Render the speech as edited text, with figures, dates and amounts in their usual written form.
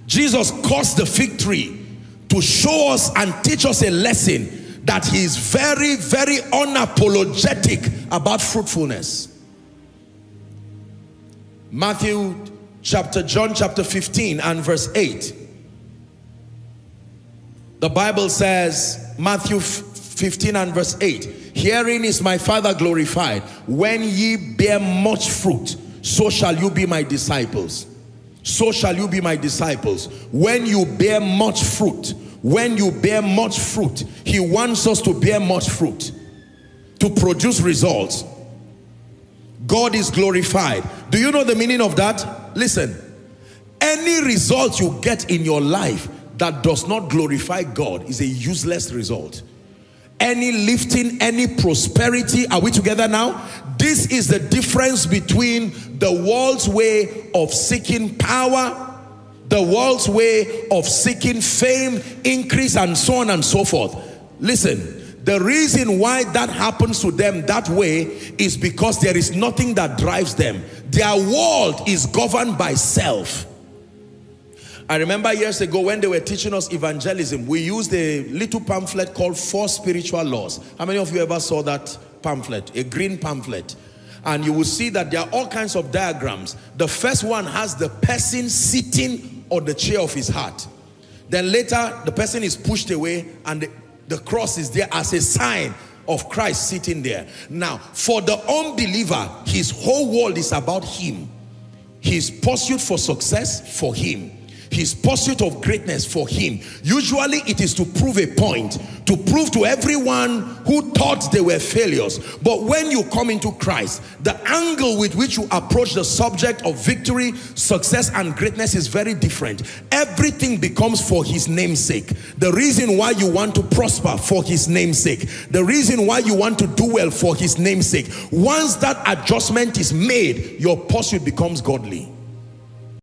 Jesus cursed the fig tree to show us and teach us a lesson that he is very, very unapologetic about fruitfulness. John chapter 15 and verse 8. The Bible says, Matthew 15 and verse 8, herein is my Father glorified, when ye bear much fruit, so shall you be my disciples. So shall you be my disciples. When you bear much fruit, when you bear much fruit, he wants us to bear much fruit, to produce results. God is glorified. Do you know the meaning of that? Listen, any result you get in your life that does not glorify God is a useless result. Any lifting, any prosperity, are we together now? This is the difference between the world's way of seeking power, the world's way of seeking fame, increase, and so on and so forth. Listen, the reason why that happens to them that way is because there is nothing that drives them. Their world is governed by self. I remember years ago when they were teaching us evangelism, we used a little pamphlet called 4 Spiritual Laws. How many of you ever saw that pamphlet? A green pamphlet. And you will see that there are all kinds of diagrams. The first one has the person sitting on the chair of his heart. Then later, the person is pushed away and the cross is there as a sign of Christ sitting there. Now, for the unbeliever, his whole world is about him. His pursuit for success for him. His pursuit of greatness for him. Usually it is to prove a point, to prove to everyone who thought they were failures. But when you come into Christ, the angle with which you approach the subject of victory, success, and greatness is very different. Everything becomes for his name's sake. The reason why you want to prosper, for his name's sake. The reason why you want to do well, for his name's sake. Once that adjustment is made, your pursuit becomes godly.